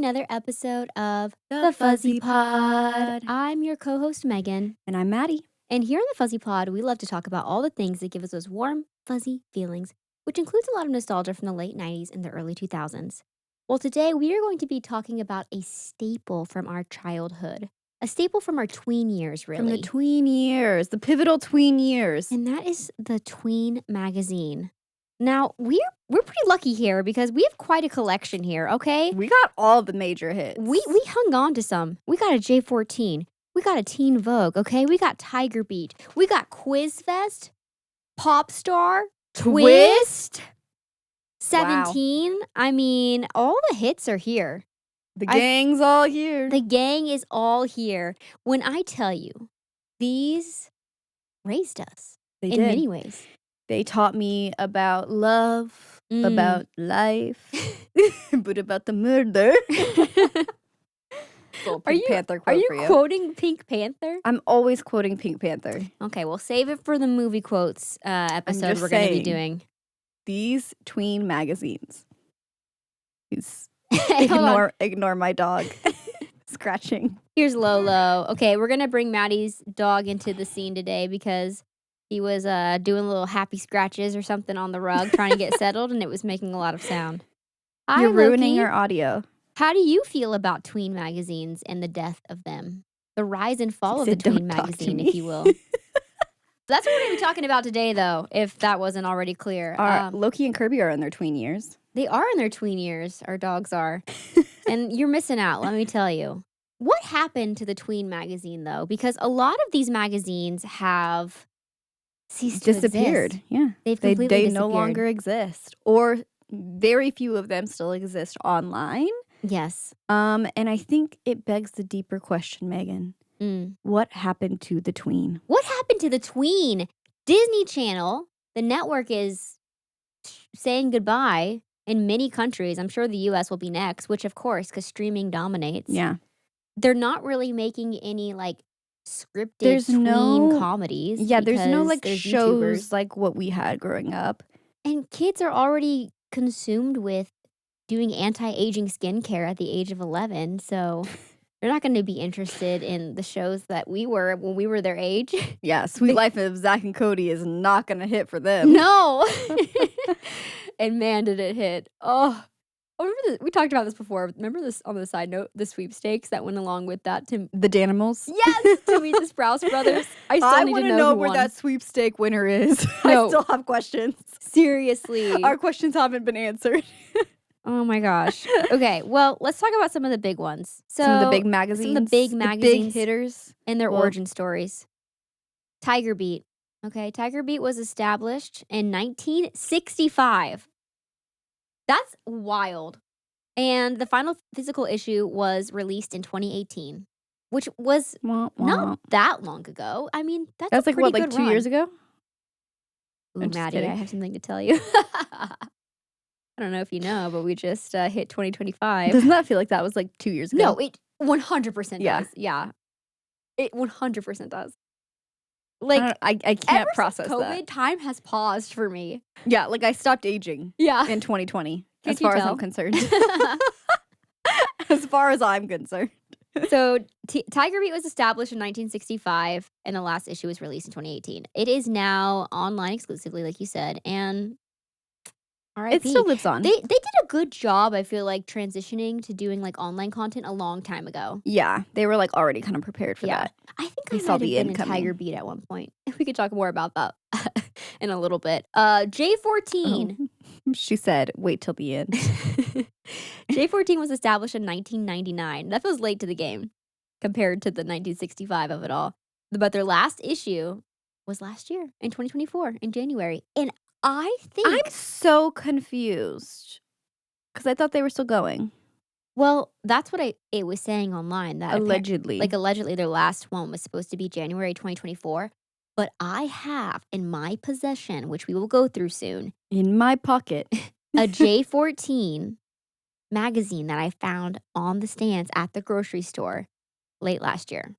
another episode of The Fuzzy Pod. I'm your co-host, Megan. And I'm Maddie. And here on the Fuzzy Pod, we love to talk about all the things that give us those warm, fuzzy feelings, which includes a lot of nostalgia from the late 90s and the early 2000s. Well, today we are going to be talking about a staple from our childhood. A staple from our tween years, really. From the tween years, the pivotal tween years. And that is the Tween magazine. Now, we're pretty lucky here because we have quite a collection here, okay? We got all the major hits. We hung on to some. We got a J14. We got a Teen Vogue, okay? We got Tiger Beat. We got Quiz Fest, Pop Star, Twist, 17. Wow. I mean, all the hits are here. The gang's all here. The gang is all here. When I tell you, these raised us in many ways. They taught me about love, about life, but about the murder. Panther quote are you for you. Quoting Pink Panther? I'm always quoting Pink Panther. Okay, we'll save it for the movie quotes episode we're going to be doing. These tween magazines. Ignore my dog scratching. Here's Lolo. Okay, we're going to bring Maddie's dog into the scene today because he was doing little happy scratches or something on the rug trying to get settled, and it was making a lot of sound. You're ruining our audio. How do you feel about tween magazines and the death of them? The rise and fall of the tween magazine, if you will. That's what we're going to be talking about today, though, if that wasn't already clear. Loki and Kirby are in their tween years. They are in their tween years. Our dogs are. And you're missing out, let me tell you. What happened to the Tween magazine, though? Because a lot of these magazines have disappeared. Yeah. They've completely disappeared. No longer exist. Or very few of them still exist online. Yes. And I think it begs the deeper question, Megan. What happened to the Tween? What happened to the Tween? Disney Channel, the network, is saying goodbye in many countries. I'm sure the U.S. will be next, which, of course, because streaming dominates. Yeah. They're not really making any, scripted tween comedies. Yeah, there's no, shows YouTubers. like what we had growing up. And kids are already consumed with doing anti-aging skincare at the age of 11, so they're not going to be interested in the shows that we were when we were their age. Yeah, Sweet Life of Zach and Cody is not going to hit for them. No! And man, did it hit. Oh, remember this? We talked about this before. Remember this on the side note, the sweepstakes that went along with that? The Danimals? Yes! To meet the Sprouse brothers. I want to know where that sweepstake winner is. No. I still have questions. Seriously. Our questions haven't been answered. Oh my gosh. Okay, well, let's talk about some of the big ones. Some of the big magazines. The big hitters. And their origin stories. Tiger Beat. Okay, Tiger Beat was established in 1965. That's wild. And the final physical issue was released in 2018, which was not that long ago. I mean, that's a pretty good 2 years ago? Ooh, Maddie, I have something to tell you. I don't know if you know, but we just hit 2025. Doesn't that feel like that was 2 years ago? No, it 100% does. Yeah. It 100% does. I can't process COVID, that. Time has paused for me. Yeah, I stopped aging in 2020, as far as I'm concerned. As far as I'm concerned. So Tiger Beat was established in 1965, and the last issue was released in 2018. It is now online exclusively, like you said, and it still lives on. They did a good job, I feel like, transitioning to doing online content a long time ago. Yeah, they were already kind of prepared for that. I think I saw the end in Tiger Beat at one point. We could talk more about that in a little bit. J14. Oh. She said, wait till the end. J14 was established in 1999. That feels late to the game compared to the 1965 of it all. But their last issue was last year in 2024 in January. And I think I'm so confused because I thought they were still going. Well, that's what it was saying online. That allegedly. Allegedly their last one was supposed to be January 2024. But I have in my possession, which we will go through soon. In my pocket. A J14 magazine that I found on the stands at the grocery store late last year.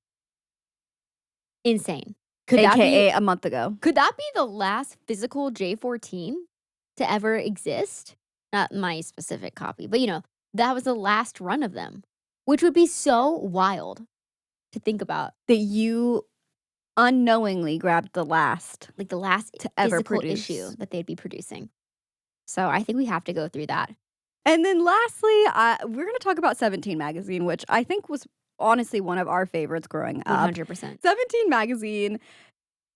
Insane. AKA a month ago. Could that be the last physical J14 to ever exist? Not my specific copy, but that was the last run of them, which would be so wild to think about. That you unknowingly grabbed the last Like the last to ever physical produce. issue that they'd be producing. So I think we have to go through that. And then lastly, we're going to talk about 17 magazine, which I think was honestly one of our favorites growing up. 100%. 17 magazine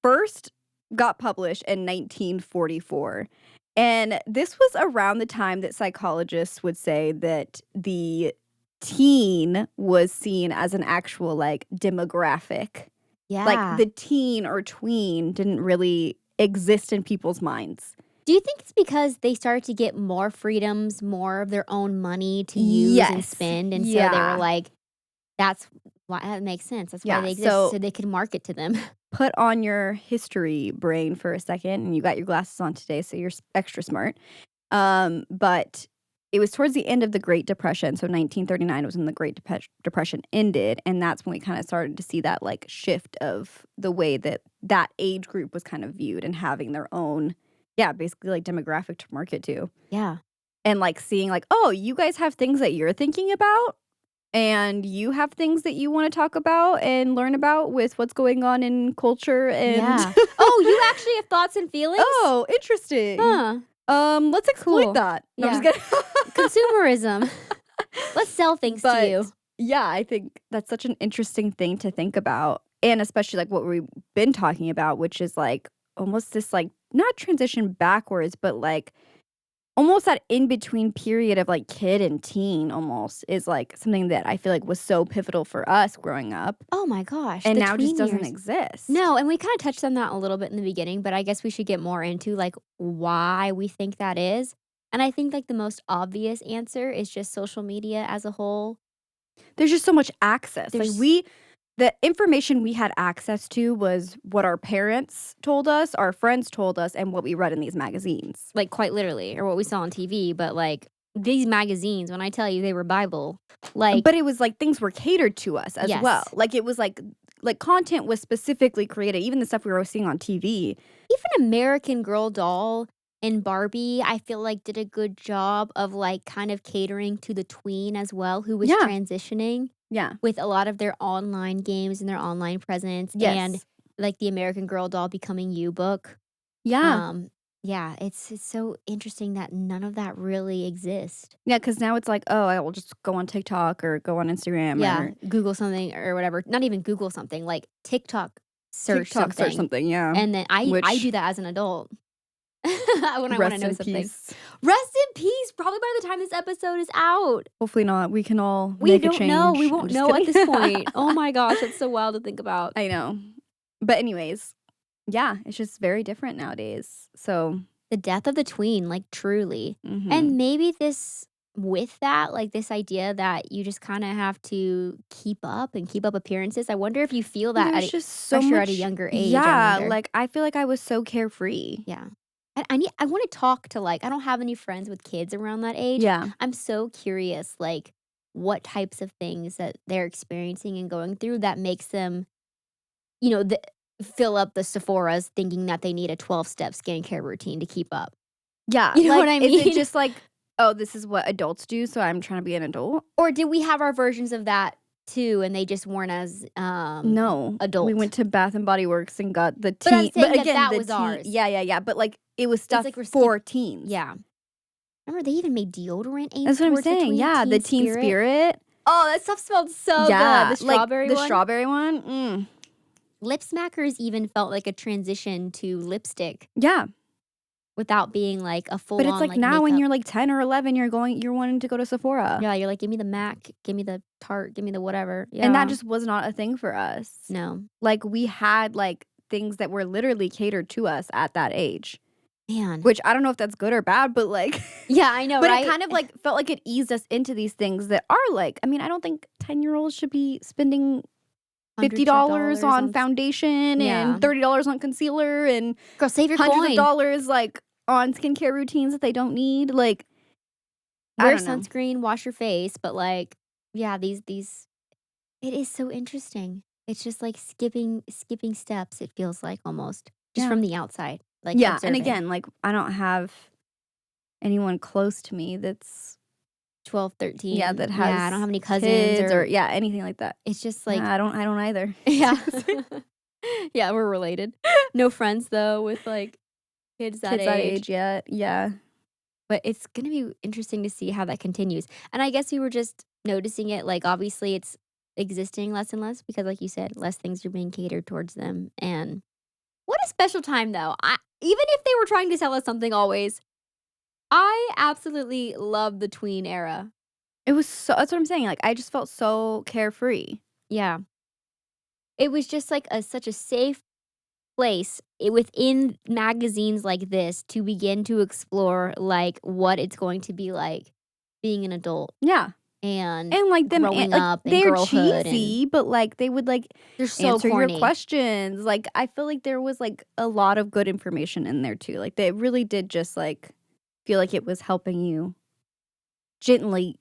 first got published in 1944. And this was around the time that psychologists would say that the teen was seen as an actual like demographic. Yeah. Like the teen or tween didn't really exist in people's minds. Do you think it's because they started to get more freedoms, more of their own money to use and spend? And so they were like, that's why that makes sense. That's why they exist, so they could market to them. Put on your history brain for a second, and you got your glasses on today, so you're extra smart. But it was towards the end of the Great Depression, so 1939 was when the Great Depression ended, and that's when we kind of started to see that like shift of the way that that age group was kind of viewed and having their own, basically like demographic to market to. Yeah. And like seeing like, oh, you guys have things that you're thinking about, and you have things that you want to talk about and learn about with what's going on in culture and oh, you actually have thoughts and feelings? Oh, interesting. Huh. Let's exploit that. No, I'm just kidding. Consumerism. Let's sell things to you. Yeah, I think that's such an interesting thing to think about. And especially like what we've been talking about, which is like almost this like not transition backwards, but like almost that in-between period of like kid and teen almost is like something that I feel like was so pivotal for us growing up. Oh my gosh. And now just doesn't exist. No, and we kind of touched on that a little bit in the beginning, but I guess we should get more into like why we think that is. And I think like the most obvious answer is just social media as a whole. There's just so much access. The information we had access to was what our parents told us, our friends told us, and what we read in these magazines. Like quite literally, or what we saw on TV, but like these magazines, when I tell you they were Bible, like. But it was like things were catered to us as well. Like it was like content was specifically created, even the stuff we were seeing on TV. Even American Girl Doll and Barbie, I feel like did a good job of like kind of catering to the tween as well, who was transitioning. Yeah. With a lot of their online games and their online presence. Yes. And like the American Girl Doll becoming You book. Yeah. Yeah, it's so interesting that none of that really exists. Yeah, because now it's like, oh, I will just go on TikTok or go on Instagram. Yeah, or Google something or whatever. Not even Google something, like TikTok search something. Yeah. And then I do that as an adult. When I want to know something. Peace. Rest in peace. Probably by the time this episode is out. Hopefully not. We can all make a change. We don't know. We won't know at this point. Oh my gosh, it's so wild to think about. I know. But anyways, yeah, it's just very different nowadays. So the death of the tween, like truly. Mm-hmm. And maybe with that, like this idea that you just kind of have to keep up appearances. I wonder if you feel that at a younger age. Yeah, like I feel like I was so carefree. Yeah. I want to talk to I don't have any friends with kids around that age. Yeah. I'm so curious, like what types of things that they're experiencing and going through that makes them, fill up the Sephora's thinking that they need a 12-step skincare routine to keep up. Yeah. You know what I mean? Is it just like, oh, this is what adults do, so I'm trying to be an adult? Or did we have our versions of that too, and they just weren't as no adult? We went to Bath and Body Works and got the teen. But I'm saying that was ours. Yeah. But like it was stuff for teens. Yeah. Remember they even made deodorant aimed That's what I'm saying. Yeah, the Teen Spirit. Oh, that stuff smelled so good. The strawberry one. The strawberry one. Lip smackers even felt like a transition to lipstick. Yeah. Without being like a full-on. But it's like now makeup. When you're like 10 or 11, you're wanting to go to Sephora. Yeah, you're like, give me the MAC, give me the Tarte, give me the whatever. Yeah. And that just was not a thing for us. No. Like we had like things that were literally catered to us at that age. Man. Which I don't know if that's good or bad, but like. Yeah, I know, but right? It kind of like felt like it eased us into these things that are like, I mean, I don't think 10-year-olds should be spending $50 on foundation and $30 on concealer and girl, save your hundreds coin. of dollars like on skincare routines that they don't need. Like wear sunscreen, wash your face, but like these it is so interesting. It's just like skipping steps, it feels like almost just from the outside. Like observing. And again, like I don't have anyone close to me that's 12, 13. Yeah, that has I don't have any cousins kids or anything like that. it's just like I don't either. yeah. Yeah, we're related. No friends though with like kids that Kids that age. age yet. Yeah. But it's going to be interesting to see how that continues. And I guess we were just noticing it like obviously it's existing less and less because like you said, less things are being catered towards them. And what a special time though. Even if they were trying to sell us something always, I absolutely love the tween era. It was so that's what I'm saying. Like I just felt so carefree. Yeah. It was just like such a safe place within magazines like this to begin to explore like what it's going to be like being an adult Yeah. and like them growing like, up and they're girlhood cheesy, but like they would like they're so answer corny. your questions. Like I feel like there was like a lot of good information in there too. Like they really did just like feel like it was helping you gently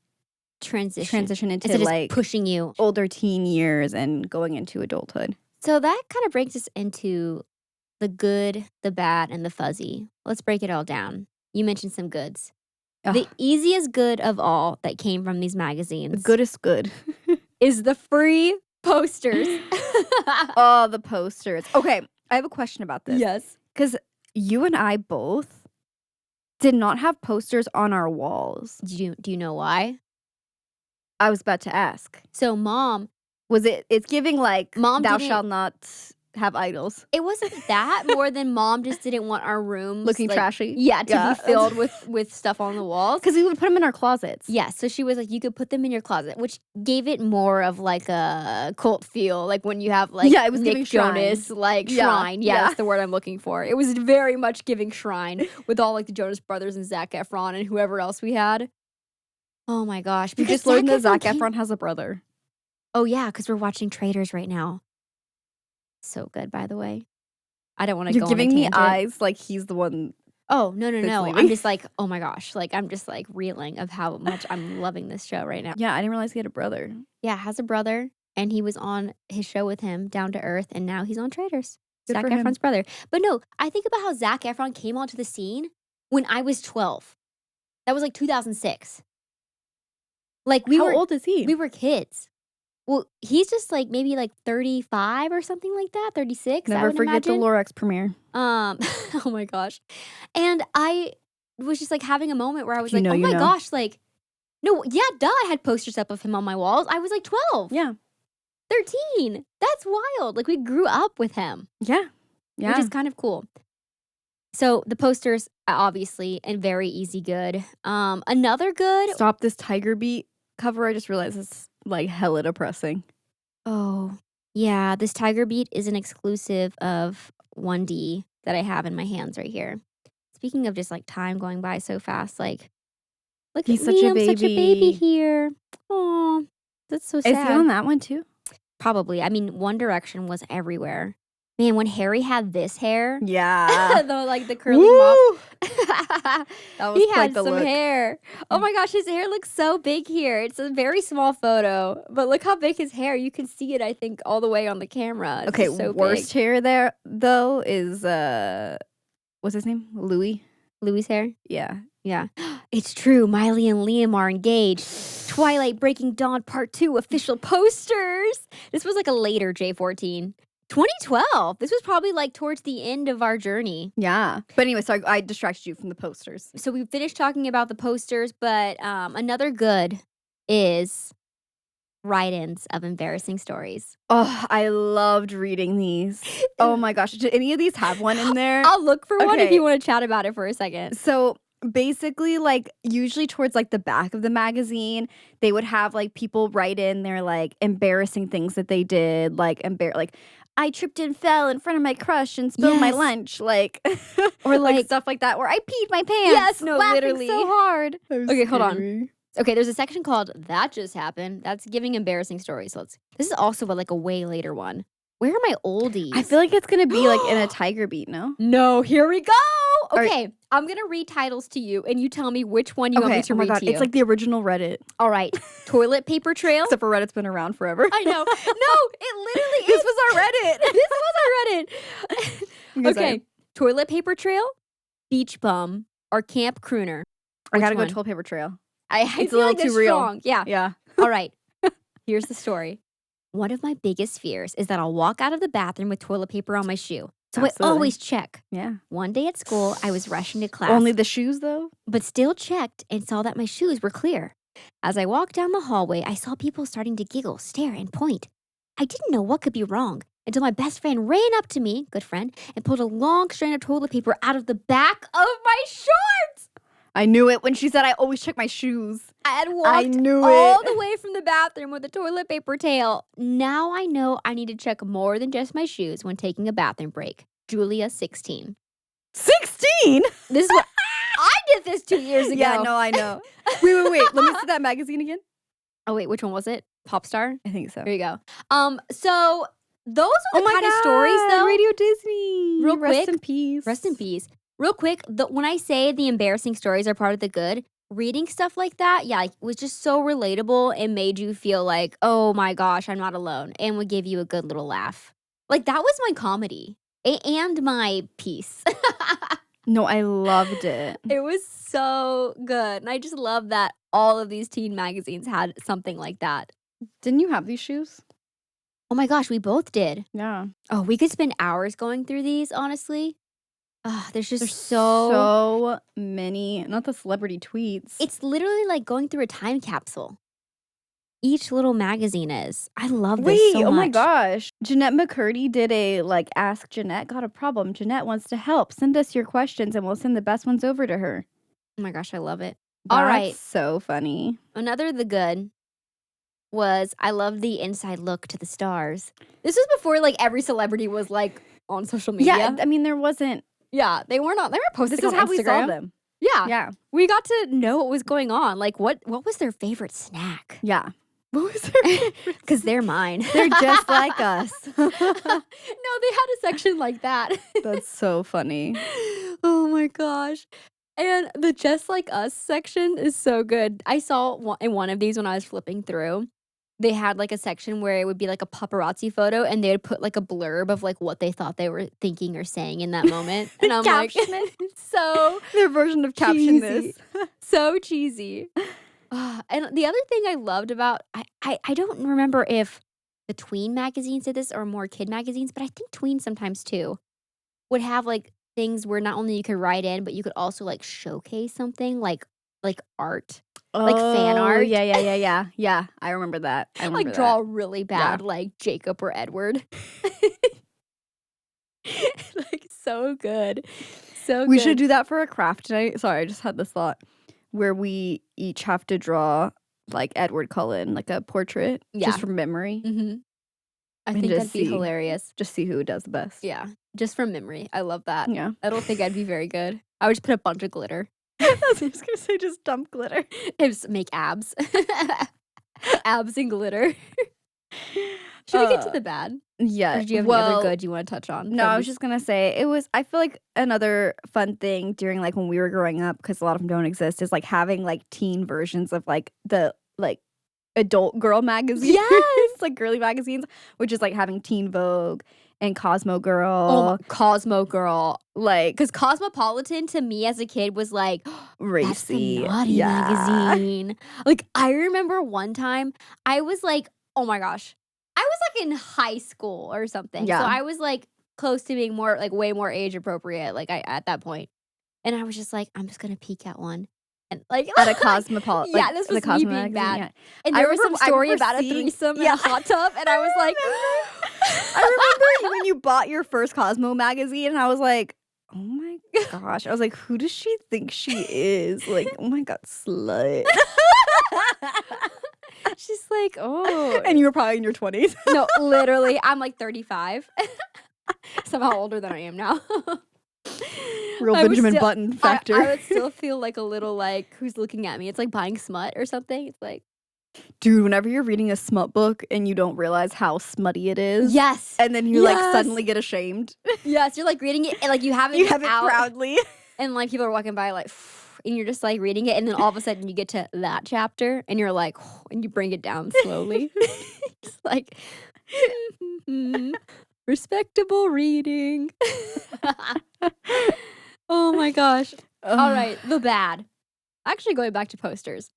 transition into instead of like pushing you. older teen years and going into adulthood. So that kind of brings us into the good, the bad, and the fuzzy. Let's break it all down. You mentioned some goods. The Ugh, easiest good of all that came from these the magazines goodest good. is the free posters. Oh, the posters. Okay, I have a question about this. Yes. Because you and I both did not have posters on our walls. Do you know why? I was about to ask. So mom, It's giving like Mom thou didn't- shalt not have idols. it wasn't that more than mom just didn't want our rooms Looking like, trashy. Yeah, to Yeah. be filled with stuff on the walls. Because we would put them in our closets. Yeah, so she was like, you could put them in your closet, which gave it more of like a cult feel, like when you have like Yeah, it was Nick giving shrine. Jonas, like Yeah, shrine. Yeah, yeah. that's the word I'm looking for. It was very much giving shrine with all like the Jonas Brothers and Zac Efron and whoever else we had. Oh my gosh. We because just learned that Zac came- Efron has a brother. Oh yeah, because we're watching Traitors right now. So good, by the way. I don't want to go You're giving on a me tangent. eyes like he's the one. Oh, no. that's I'm leaving. just like, oh my gosh. Like, I'm just like reeling of how much I'm loving this show right now. Yeah, I didn't realize he had a brother. Yeah, has a brother, and he was on his show with him, Down to Earth, and now he's on Traitors. Good Zac for him. Efron's brother. But no, I think about how Zac Efron came onto the scene when I was 12. That was like 2006. Like How old is he? we were kids. Well, he's just like maybe like 35 or something like that, 36. I Never would forget the imagine. Lorax premiere. Oh my gosh. And I was just like having a moment where I was You like, know, oh you my know. gosh, like, no, yeah, duh, I had posters up of him on my walls. I was like 12, Yeah. 13. That's wild. Like we grew up with him, Yeah. Yeah. which is kind of cool. So the posters, obviously, and very easy good. Another good. Stop this Tiger Beat cover. I just realized it's like hella depressing. Oh, yeah. This Tiger Beat is an exclusive of 1D that I have in my hands right here. Speaking of just like time going by so fast, like, look He's at such me, a I'm such a baby baby. here. Oh, that's so sad. Is he on that one too? Probably. I mean, One Direction was everywhere. Man, when Harry had this hair, Yeah. the curly mop. Woo! That was He quite had the some look. hair. Oh my gosh, his hair looks so big here. It's a very small photo, but look how big his hair. You can see it, I think, all the way on the camera. It's Okay, just so worst big. hair there though is what's his name? Louis. Louis' hair. Yeah. Yeah. It's true. Miley and Liam are engaged. Twilight Breaking Dawn Part 2 official posters. This was like a later J14. 2012. This was probably like towards the end of our journey. Yeah. But anyway, so I distracted you from the posters. So we finished talking about the posters, but another good is write-ins of embarrassing stories. Oh, I loved reading these. Oh my gosh. Did any of these have one in there? I'll look for one if Okay. you want to chat about it for a second. So basically, like usually towards like the back of the magazine, they would have like people write in their like embarrassing things that they did, like I tripped and fell in front of my crush and spilled my Yes. lunch, like Or like like- stuff like that, where I peed my pants. Yes, no, laughing literally. so hard. Okay, hold on. Okay, there's a section called That Just Happened. That's giving embarrassing stories. So this is also like a way later one. Where are my oldies? I feel like it's gonna be like in a Tiger Beat, no? No, here we go. Are- Okay, I'm gonna read titles to you, and you tell me which one you want me to oh my read god, to you. it's like the original Reddit, all right, toilet paper trail. except for Reddit's been around forever. I know. No, it literally This is. was our Reddit. This was our Reddit. Okay, Okay, sorry. toilet paper trail, beach bum, or camp crooner. I Which gotta one? go toilet paper trail. I It's a feel little like that's too real. strong. Yeah. Yeah. All right. Here's the story. One of my biggest fears is that I'll walk out of the bathroom with toilet paper on my shoe. So I Absolutely. always check. Yeah. One day at school, I was rushing to class, Only the shoes, though? but still checked and saw that my shoes were clear. As I walked down the hallway, I saw people starting to giggle, stare, and point. I didn't know what could be wrong until my best friend ran up to me, good friend, and pulled a long strand of toilet paper out of the back of my shorts. I knew it when she said I always check my shoes. I had walked knew all it. the way from the bathroom with a toilet paper tail. Now I know I need to check more than just my shoes when taking a bathroom break. Julia, 16. 16? This is what I did this 2 years ago. Yeah, no, I know. Wait. Let me see that magazine again. Oh, wait, which one was it? Popstar? I think so. There you go. So those are the kind of stories, though. Radio Disney. Real Rest quick. in peace. Rest in peace. Real quick, when I say the embarrassing stories are part of the good, reading stuff like that, yeah, it was just so relatable and made you feel like, oh my gosh, I'm not alone, and would give you a good little laugh. Like, that was my comedy and my piece. No, I loved it. It was so good. And I just love that all of these teen magazines had something like that. Didn't you have these shoes? Oh my gosh, we both did. Yeah. Oh, we could spend hours going through these, honestly. There's just There's so so many, not the celebrity tweets. It's literally like going through a time capsule. Each little magazine is. I love this Wait, so oh my much. gosh. Jeanette McCurdy did a Ask Jeanette, got a problem. Jeanette wants to help. Send us your questions and we'll send the best ones over to her. Oh my gosh, I love it. That's All right. so funny. Another the good was I love the inside look to the stars. This was before like every celebrity was like on social media. Yeah, I mean, there wasn't. Yeah, they were posting This is on how Instagram. we saw them. Yeah. Yeah. We got to know what was going on. Like what was their favorite snack? Yeah. What was their favorite? Because they're mine. They're just like us. No, they had a section like that. That's so funny. Oh my gosh. And the Just Like Us section is so good. I saw in one of these when I was flipping through. They had like a section where it would be like a paparazzi photo and they would put like a blurb of like what they thought they were thinking or saying in that moment. And I'm like, so Their version of caption cheesy. this. So cheesy. And the other thing I loved about, I don't remember if the Tween magazines did this or more kid magazines, but I think Tween sometimes too would have like things where not only you could write in, but you could also like showcase something like art. Like fan art. Yeah. Yeah, I remember that. I remember Like draw really bad, like Jacob or Edward. Like so good. So We good. should do that for a craft tonight. Sorry, I just had this thought where we each have to draw like Edward Cullen, like a portrait, Yeah. just from memory. Mm-hmm. I And think just that'd be see. hilarious. Just see who does the best. Yeah, just from memory. I love that. Yeah. I don't think I'd be very good. I would just put a bunch of glitter. I was just gonna say just dump glitter. And just make abs. Abs and glitter. Should we get to the bad? Yeah. Or do you have any other good you want to touch on? No, I was just gonna say I feel like another fun thing during like when we were growing up, because a lot of them don't exist, is like having like teen versions of like the like adult girl magazines. Yes! Like girly magazines, which is like having Teen Vogue and Cosmo Girl. Oh, Cosmo Girl. Like Because Cosmopolitan to me as a kid was like, that's the racy. naughty magazine. Like, I remember one time I was like, oh my gosh. I was like in high school or something. Yeah. So I was like close to being more, like way more age appropriate, like at that point. And I was just like, I'm just going to peek at one. And like At a Cosmopolitan. yeah, this was me being bad. And there was some story about a threesome in a hot tub. And I was like, I remember when you bought your first Cosmo magazine, and I was like, oh my gosh. I was like, who does she think she is? Like, oh my God, slut. she's like, oh. And you were probably in your 20s. No, literally, I'm like 35. Somehow older than I am now. Real I would Benjamin still- Button factor. I would still feel like a little like, who's looking at me? It's like buying smut or something. It's like, Dude, whenever you're reading a smut book and you don't realize how smutty it is. yes. And then you like Yes. suddenly get ashamed. Yes, you're like reading it and like you have it, You have it out, proudly. and like people are walking by like, and you're just like reading it, and then all of a sudden you get to that chapter and you're like, and you bring it down slowly. It's like, respectable reading. Oh my gosh. All right, the bad. Actually, going back to posters.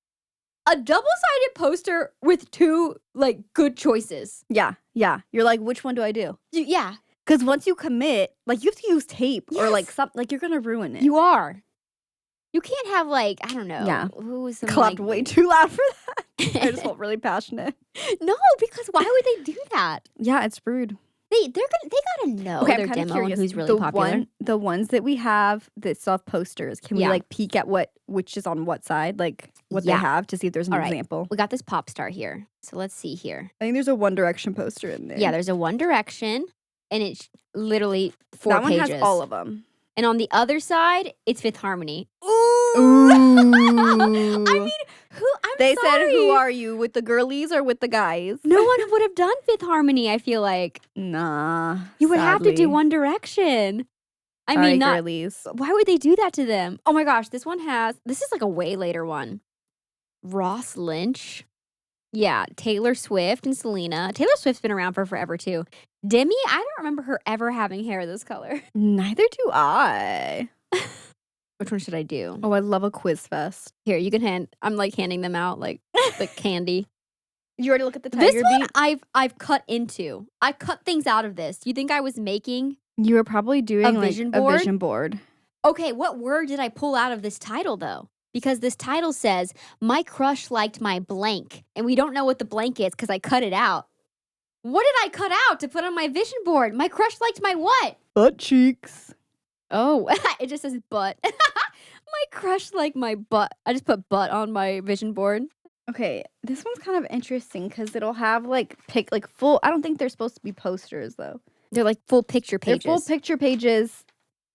A double-sided poster with 2, like, good choices. Yeah. You're like, which one do I do? Yeah. Because once you commit, like, you have to use tape or, like, Yes. something. Like, you're going to ruin it. You are. You can't have, like, I don't know. Yeah. Who was some, Clapped like way too loud for that. I just felt really passionate. No, because why would they do that? Yeah, it's rude. They gotta know Okay, their I'm kind of demo curious. and who's really popular. The ones that we have that still have posters, can we, Yeah. like, peek at which is on what side? Like, what they Yeah. have to see if there's an All right. example? We got this pop star here. So let's see here. I think there's a One Direction poster in there. Yeah, there's a One Direction, and it's literally 4 that one pages. has all of them. And on the other side, it's Fifth Harmony. Ooh. I mean, They said, sorry. who are you, with the girlies or with the guys? No one would have done Fifth Harmony, I feel like. Nah. You would have to do sadly. One Direction. I Sorry, mean, not. girlies. Why would they do that to them? Oh my gosh, this is like a way later one. Ross Lynch. Yeah, Taylor Swift and Selena. Taylor Swift's been around for forever too. Demi, I don't remember her ever having hair this color. Neither do I. Which one should I do? Oh, I love a quiz fest. Here, you can I'm like handing them out like candy. You already look at the Tiger This one Beat? I've cut into. I cut things out of this. You think I was making? You were probably doing A like vision a board? vision board. Okay, what word did I pull out of this title though? Because this title says, "My crush liked my blank." And we don't know what the blank is because I cut it out. What did I cut out to put on my vision board? My crush liked my what? Butt cheeks. Oh, it just says butt. My crush liked my butt. I just put butt on my vision board. Okay, this one's kind of interesting because it'll have like full. I don't think they're supposed to be posters though. They're like full picture pages. They're full picture pages.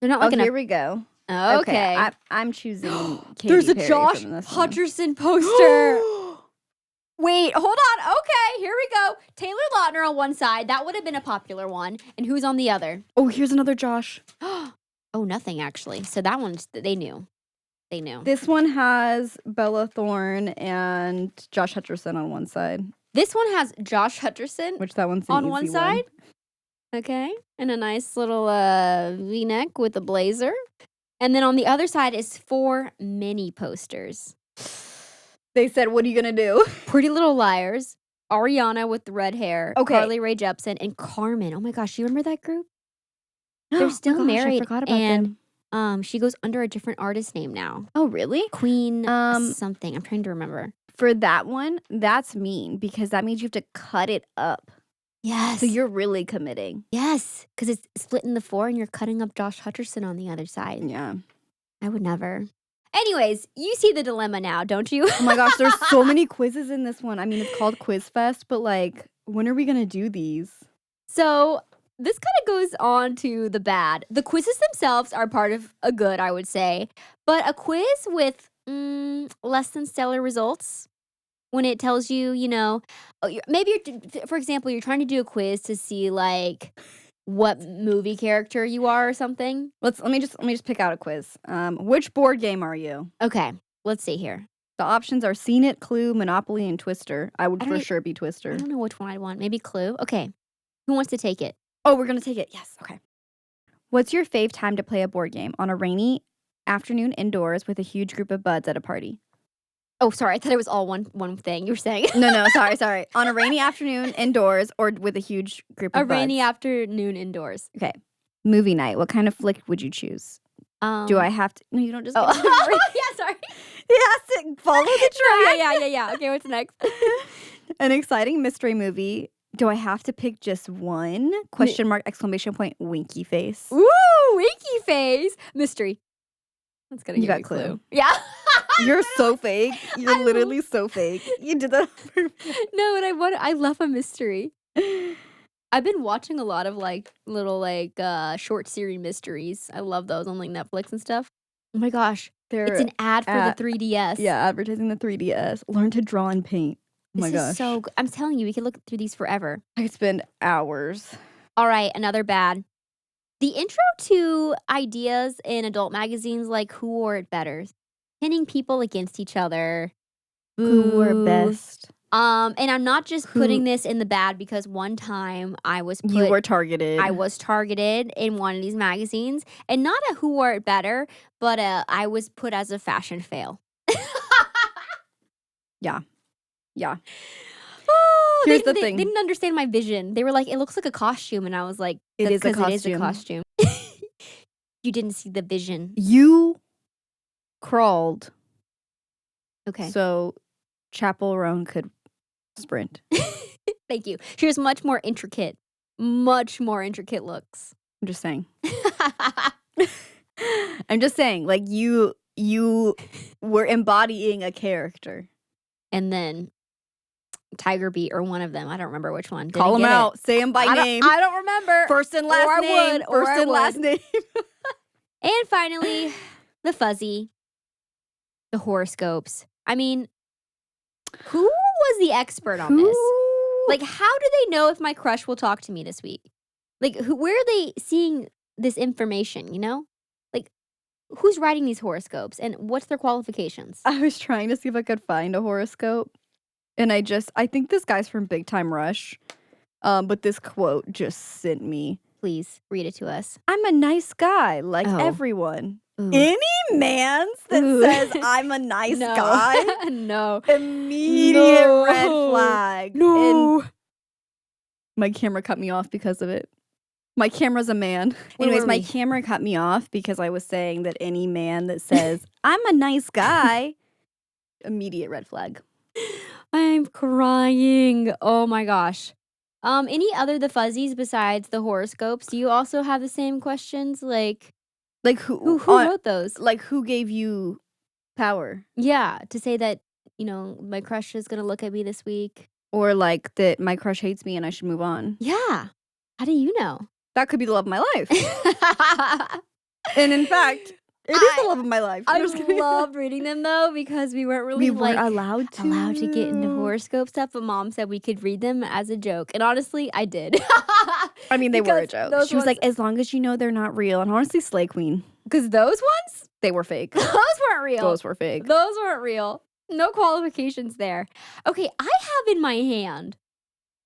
They're not like Here we go. Okay. I'm choosing. Katy There's a Perry Josh from this one. Hutcherson poster. Wait, hold on. Okay, here we go. Taylor Lautner on one side. That would have been a popular one. And who's on the other? Oh, here's another Josh. Oh, nothing actually. So that one's they knew. They knew. This one has Bella Thorne and Josh Hutcherson on one side, This one has Josh Hutcherson which that one's an on one easy side. Okay. And a nice little V-neck with a blazer. And then on the other side is 4 mini posters. They said, "What are you gonna do?" Pretty Little Liars, Ariana with the red hair, Okay. Carly Rae Jepsen, and Carmen. Oh my gosh, you remember that group? They're Oh still my gosh, married. I forgot about and them. she goes under a different artist name now. Oh, really? Queen Um, something. I'm trying to remember. For that one, that's mean because that means you have to cut it up. Yes. So you're really committing. Yes, because it's split into 4 and you're cutting up Josh Hutcherson on the other side. Yeah. I would never. Anyways, you see the dilemma now, don't you? Oh my gosh, there's so many quizzes in this one. I mean, it's called Quiz Fest, but like, when are we gonna do these? So this kind of goes on to the bad. The quizzes themselves are part of a good, I would say. But a quiz with less than stellar results, when it tells you, maybe for example, you're trying to do a quiz to see like what movie character you are or something. Let me just pick out a quiz. Which board game are you? Okay, let's see here. The options are Scene It, Clue, Monopoly, and Twister. I would I don't for e- sure be I Twister. don't know which one I'd want. Maybe Clue. Okay, who wants to take it? Oh, we're gonna take it. Yes. Okay. What's your fave time to play a board game? On a rainy afternoon indoors with a huge group of buds at a party. Oh, sorry, I thought it was all one thing you were saying. No, sorry. On a rainy afternoon indoors or with a huge group of A buds. rainy afternoon indoors. Okay. Movie night. What kind of flick would you choose? Do I have to? No, you don't just. Oh, get to choose. yeah, sorry. It has to follow the track. Yeah. Okay, what's next? An exciting mystery movie. Do I have to pick just one? Question mark, exclamation point, winky face. Ooh, winky face. Mystery. That's gonna You give got you a clue. Clue. Yeah. You're so fake. You're I literally so fake. You did that on purpose. No, and I love a mystery. I've been watching a lot of like little like short series mysteries. I love those on like Netflix and stuff. Oh my gosh. It's an ad for the 3DS. Yeah, advertising the 3DS. Learn to draw and paint. Oh my This gosh. is so good. I'm telling you, we could look through these forever. I could spend hours. All right, another bad. The intro to ideas in adult magazines like Who Wore It Better, pinning people against each other. Who were Boo. best? And I'm not just putting this in the bad because one time I was targeted. I was targeted in one of these magazines, and not a Who Wore It Better, but I was put as a fashion fail. Yeah. Oh, Here's the thing. They didn't understand my vision. They were like, it looks like a costume. And I was like, It is a because it is a costume. costume. You didn't see the vision. You crawled Okay. so Chapel Roan could sprint. Thank you. She was much more intricate looks. I'm just saying. I'm just saying, like, you were embodying a character. And then Tiger Beat or one of them. I don't remember which one. Call him out. Say him by name. I don't remember. First and last name. First and last name. And finally, the fuzzy, the horoscopes. I mean, who was the expert on this? Like, how do they know if my crush will talk to me this week? Like, where are they seeing this information, you know? Like, who's writing these horoscopes and what's their qualifications? I was trying to see if I could find a horoscope. And I think this guy's from Big Time Rush. But this quote just sent me. Please read it to us. I'm a nice guy, like everyone. Ooh. Any man's that says I'm a nice guy? No. Immediate red flag. No. And my camera cut me off because of it. My camera's a man. Where Anyways, were my we? camera cut me off because I was saying that any man that says I'm a nice guy, immediate red flag. I'm crying. Oh my gosh. Any other the fuzzies besides the horoscopes? Do you also have the same questions? Like who wrote those? Like who gave you power? Yeah, to say that, you know, my crush is gonna look at me this week. Or like that my crush hates me and I should move on. Yeah. How do you know? That could be the love of my life. And in fact, it is the love of my life. I loved reading them though because we weren't really allowed to get into horoscope stuff, but Mom said we could read them as a joke. And honestly, I did. I mean, they were a joke. She was ones, like, as long as you know they're not real. And honestly, Slay Queen. Because those ones? They were fake. Those weren't real. Those were fake. Those weren't real. No qualifications there. Okay, I have in my hand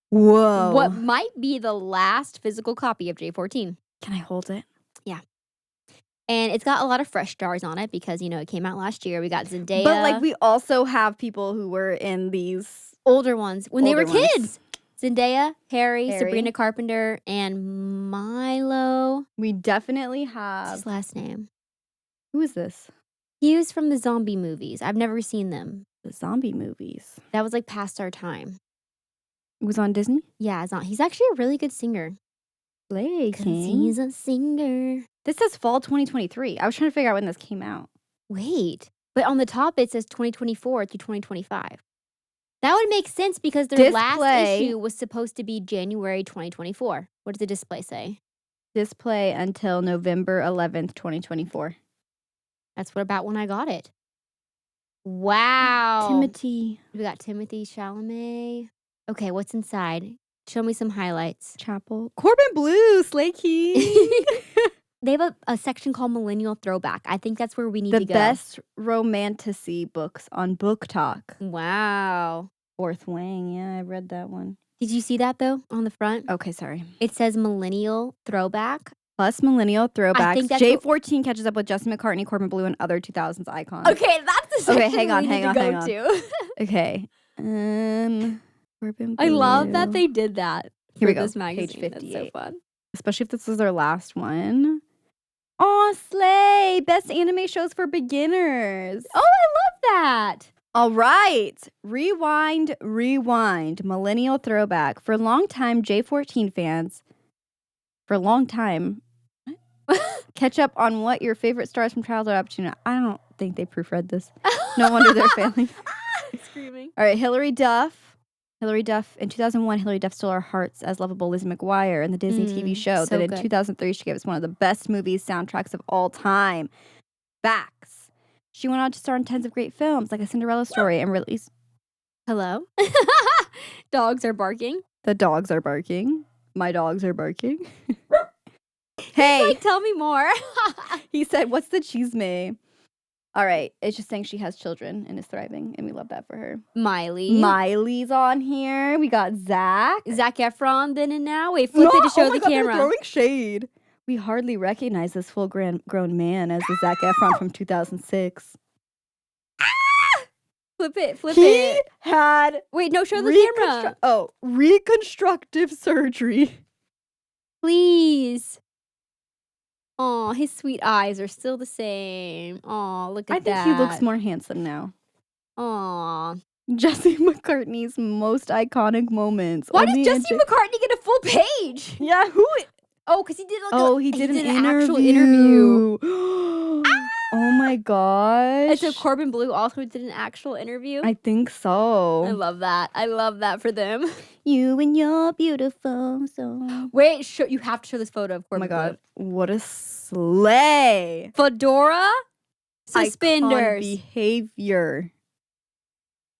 Whoa. what might be the last physical copy of J14. Can I hold it? Yeah. And it's got a lot of fresh stars on it because, you know, it came out last year. We got Zendaya. But like we also have people who were in these older ones when they were kids. Zendaya, Harry, Harry. Sabrina Carpenter, and Milo. We definitely What's have. his last name? Who is this? He was from the zombie movies. I've never seen them. The zombie movies. That was like past our time. It was on Disney? Yeah, he's actually a really good singer. Slay 'Cause King. he's a singer. This says fall 2023. I was trying to figure out when this came out. Wait, but on the top it says 2024 to 2025. That would make sense because their Display. last issue was supposed to be January 2024. What does the display say? Display until November 11th, 2024. That's what about when I got it. Wow. Timothy We got Timothy Chalamet. Okay, what's inside? Show me some highlights. Chapel. Corbin Blue, Slay King. They have a section called Millennial Throwback. I think that's where we need to The go. best romantasy books on Book Talk. Wow. Fourth Wing. Yeah, I read that one. Did you see that though on the front? Okay, sorry. It says Millennial Throwback. Plus Millennial Throwbacks. think that's J14 catches up with Justin McCartney, Corbin Blue, and other 2000s icons. Okay, that's the Okay, section hang on, we hang need on, to hang go on. to. Okay. Corbin Blue. I love that they did that. Here we for go. This magazine. Page That's so 58. fun. Especially if this is their last one. Aw, Slay! Best anime shows for beginners. Oh, I love that. All right. Rewind. Millennial Throwback. For longtime J14 fans, for a long time, catch up on what your favorite stars from childhood are up to now. I don't think they proofread this. No wonder they're failing. Screaming. All right, Hilary Duff. In 2001, Hilary Duff stole our hearts as lovable Lizzie McGuire in the Disney TV show. so That in good. 2003, she gave us one of the best movies soundtracks of all time. Facts. She went on to star in tons of great films like A Cinderella Story and release. Hello? Dogs are barking. The dogs are barking. My dogs are barking. Hey, Like, tell me more. he said, what's the chisme? All right, it's just saying she has children and is thriving, and we love that for her. Miley. Miley's on here. We got Zach. Zac Efron then and now. Wait, flip it to show oh my the God, camera. They're throwing shade. We hardly recognize this full-grown man as the Zac Efron from 2006. Flip it. He had Wait, no, show the camera. reconstructive surgery. Please. Aw, his sweet eyes are still the same. Aw, look at that. I think he looks more handsome now. Aw. Jesse McCartney's most iconic moments. Why did Jesse McCartney get a full page? Yeah, who? Oh, because he did like he did an actual interview. Oh my gosh. And so Corbin Blue also did an actual interview? I think so. I love that. I love that for them. You and your beautiful soul. Wait, you have to show this photo of Corbin Oh my God. Blue. What a sleigh. Fedora, suspenders. Icon behavior.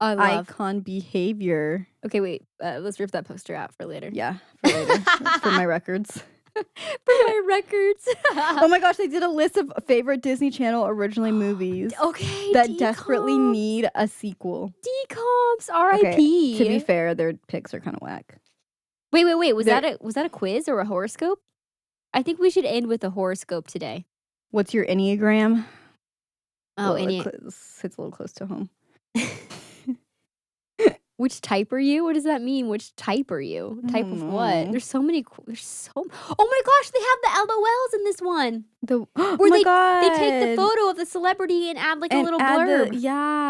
I love. Icon behavior. Okay, wait. Let's rip that poster out for later. Yeah, for later. For my records. For my records. Oh my gosh, they did a list of favorite Disney Channel originally movies. Okay, that desperately need a sequel. Decomps, R.I.P. Okay, to be fair, their picks are kind of whack. Wait. Was that a quiz or a horoscope? I think we should end with a horoscope today. What's your Enneagram? Oh, it's a little close to home. Which type are you? What does that mean? Which type are you? Type of what? There's so many. Oh my gosh, they have the LOLs in this one. My God. They take the photo of the celebrity and add like a little blurb.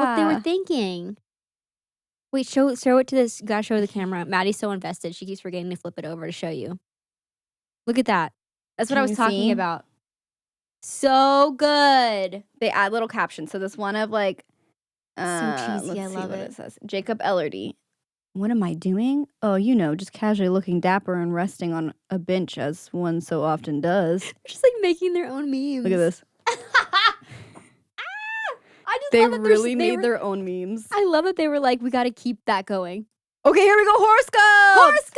What they were thinking. Wait, show it to this. Gotta show the camera. Maddie's so invested. She keeps forgetting to flip it over to show you. Look at that. That's what I was talking about. So good. They add little captions. So this one of like. So cheesy. I love it. It says. Jacob Ellerdy. What am I doing? Oh, just casually looking dapper and resting on a bench as one so often does. They're just like making their own memes. Look at this. They really made their own memes. I love that they were like, we got to keep that going. Okay, here we go. Horoscopes.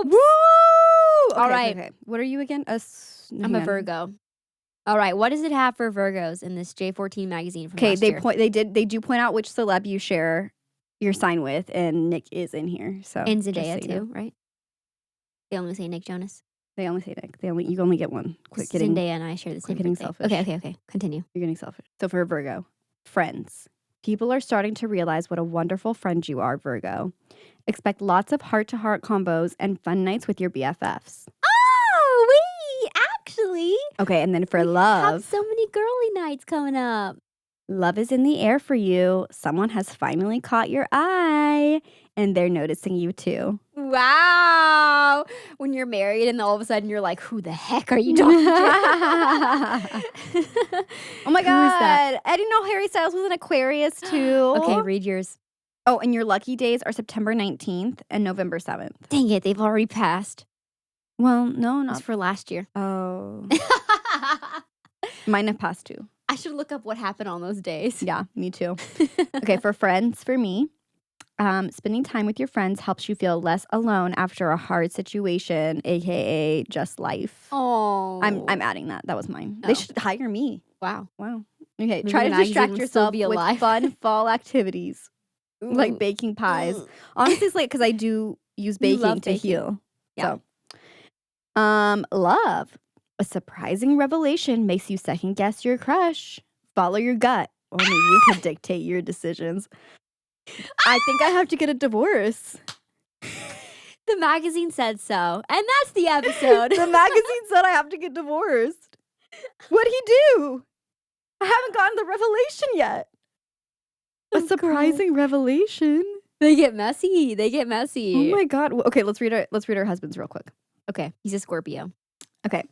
Woo! All right. Okay. What are you again? I'm a Virgo. All right, what does it have for Virgos in this J14 magazine from last year? They do point out which celeb you share your sign with, and Nick is in here. So and Zendaya too, right? They only say Nick Jonas. They only say Nick. You only get one. Zendaya and I share the same. Getting selfish. Okay. Continue. You're getting selfish. So for Virgo, friends. People are starting to realize what a wonderful friend you are, Virgo. Expect lots of heart-to-heart combos and fun nights with your BFFs. Actually. Okay, and then for love. Have so many girly nights coming up. Love is in the air for you. Someone has finally caught your eye, and they're noticing you too. Wow. When you're married and all of a sudden you're like, who the heck are you talking to? Oh my God. I didn't know Harry Styles was an Aquarius too. Okay, read yours. Oh, and your lucky days are September 19th and November 7th. Dang it, they've already passed. Well, no, not It's for last year. Oh. Mine have passed too. I should look up what happened on those days. Yeah, me too. Okay, for friends, for me, spending time with your friends helps you feel less alone after a hard situation, aka just life. Oh, I'm adding that. That was mine. They should hire me. Wow. Okay, maybe try to distract yourself with fun fall activities. Like baking pies. Honestly, it's like because I do use baking to heal. Yeah. So, love. A surprising revelation makes you second guess your crush. Follow your gut. Only you can dictate your decisions. I think I have to get a divorce. The magazine said so. And that's the episode. The magazine said I have to get divorced. What'd he do? I haven't gotten the revelation yet. A surprising revelation. They get messy. Oh my God. Okay, let's read our husbands real quick. Okay, he's a Scorpio. Okay.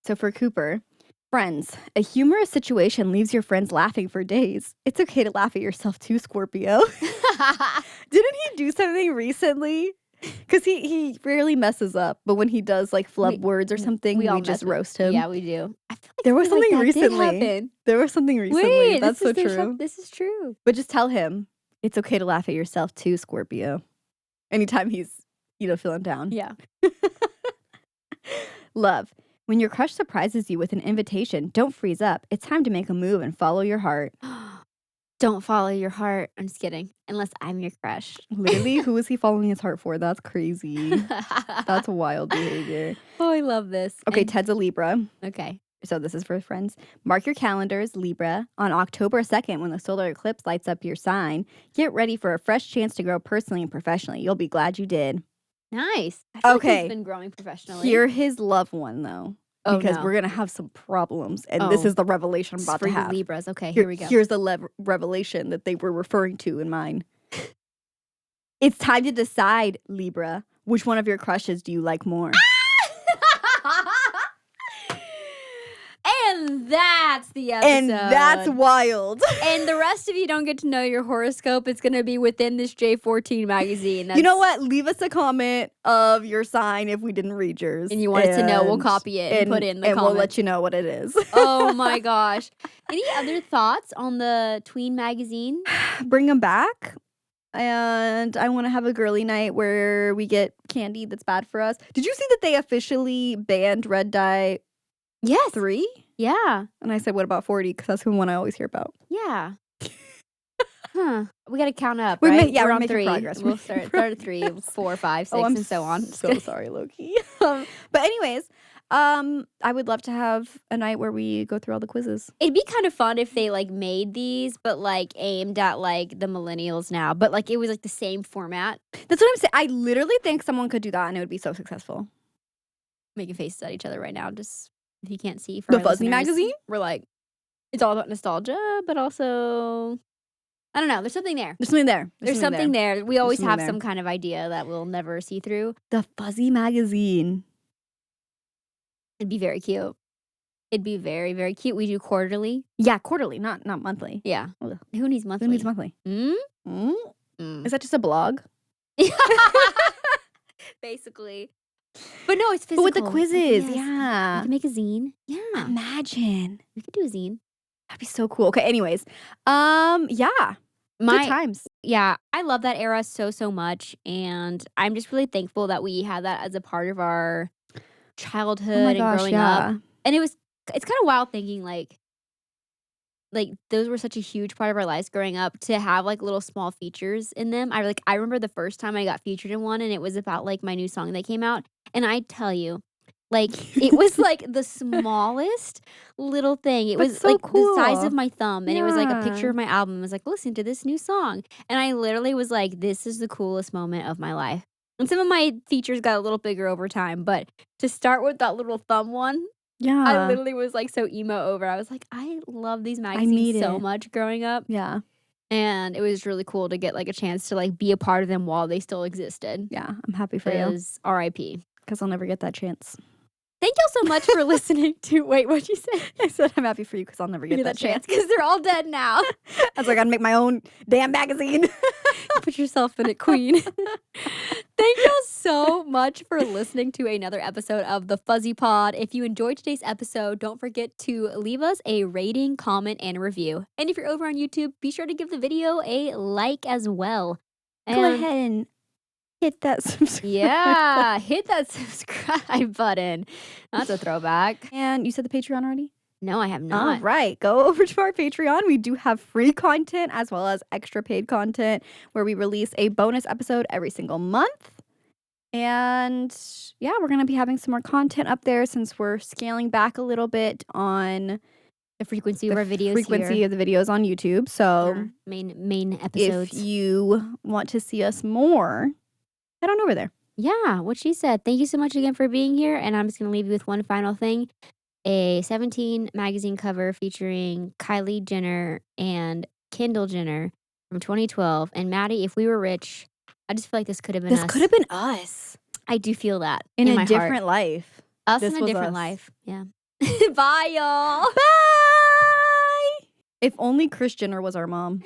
So for Cooper, friends, a humorous situation leaves your friends laughing for days. It's okay to laugh at yourself too, Scorpio. Didn't he do something recently? Because he rarely messes up, but when he does like flub words or something, we just roast him. Yeah, we do. I feel like there was something recently. Wait, That's so true. This is true. But just tell him it's okay to laugh at yourself too, Scorpio. Anytime he's, feeling down. Yeah. Love. When your crush surprises you with an invitation, don't freeze up. It's time to make a move and follow your heart. Don't follow your heart. I'm just kidding. Unless I'm your crush. Literally, who is he following his heart for? That's crazy. That's wild behavior. Oh, I love this. Okay, Ted's a Libra. Okay. so this is for friends. Mark your calendars, Libra. On October 2nd, when the solar eclipse lights up your sign, get ready for a fresh chance to grow personally and professionally. You'll be glad you did. Nice. I feel like Okay. he's been growing professionally. Hear his loved one, though. Oh, Because no. we're going to have some problems. And this is the revelation I'm It's about for to you have. Libras. Okay, here we go. Here's the revelation that they were referring to in mine. It's time to decide, Libra. Which one of your crushes do you like more? And that's the episode. And that's wild. And the rest of you don't get to know your horoscope. It's going to be within this J14 magazine. You know what? Leave us a comment of your sign if we didn't read yours. And you want us to know, we'll copy it and put it in the And comments. we'll let you know what it is. Oh my gosh. Any other thoughts on the Tween magazine? Bring them back. And I want to have a girly night where we get candy that's bad for us. Did you see that they officially banned red dye Yes. 3? Yeah. And I said, what about 40? Because that's the one I always hear about. Yeah. Huh. We got to count up, We're right? we're on making 3. progress. We'll start at 3, 4, 5, 6, I'm and so on. so sorry, Loki. But anyways, I would love to have a night where we go through all the quizzes. It'd be kind of fun if they like made these, but like aimed at like the millennials now. But like it was like the same format. That's what I'm saying. I literally think someone could do that and it would be so successful. Making faces at each other right now, just if you can't see. For The our Fuzzy listeners, magazine? We're like, it's all about nostalgia, but also, I don't know. There's something there. There's something there. There's something there. We always something have there. some kind of idea that we'll never see through. The Fuzzy magazine. It'd be very cute. It'd be very, very cute. We do quarterly. Yeah, quarterly, not monthly. Yeah. Ugh. Who needs monthly? Who needs monthly? Mm? Is that just a blog? Basically. But no, it's But physical. with the quizzes, Yes. yeah. We can make a zine. Yeah. Imagine. We could do a zine. That'd be so cool. Okay, anyways. Yeah. Good times. Yeah, I love that era so, so much. And I'm just really thankful that we had that as a part of our childhood and growing up. And it's kind of wild thinking like those were such a huge part of our lives growing up to have like little small features in them. I remember the first time I got featured in one and it was about like my new song that came out. And I tell you, like it was like the smallest little thing. It But was so like the size cool. of my thumb and it was like a picture Yeah. of my album. It was like, listen to this new song. And I literally was like, this is the coolest moment of my life. And some of my features got a little bigger over time, but to start with that little thumb one, Yeah. I literally was like so emo over. I was like, I love these need magazines so it. much growing up. Yeah. And it was really cool to get like a chance to like be a part of them while they still existed. Yeah. I'm happy for you. Because RIP. Because I'll never get that chance. Thank y'all so much for listening to, wait, what'd you say? I said I'm happy for you because I'll never get that chance. Because they're all dead now. I was like, I gotta make my own damn magazine. Put yourself in it, queen. Thank y'all so much for listening to another episode of The Fuzzy Pod. If you enjoyed today's episode, don't forget to leave us a rating, comment, and a review. And if you're over on YouTube, be sure to give the video a like as well. Go ahead and hit that subscribe. Yeah, hit that subscribe button. That's a throwback. And you said the Patreon already? No, I have All not. right. Go over to our Patreon. We do have free content as well as extra paid content where we release a bonus episode every single month. And yeah, we're going to be having some more content up there since we're scaling back a little bit on The frequency of our videos frequency here. of the videos on YouTube. So Our main episodes. if you want to see us more, head on over there. Yeah, what she said. Thank you so much again for being here. And I'm just going to leave you with one final thing. A 17 magazine cover featuring Kylie Jenner and Kendall Jenner from 2012. And Maddie, if we were rich, I just feel like this could have been us. This could have been us I do feel that in my a different life. heart. Us this in a was different us. life. Yeah. Bye, y'all. Bye. If only Kris Jenner was our mom.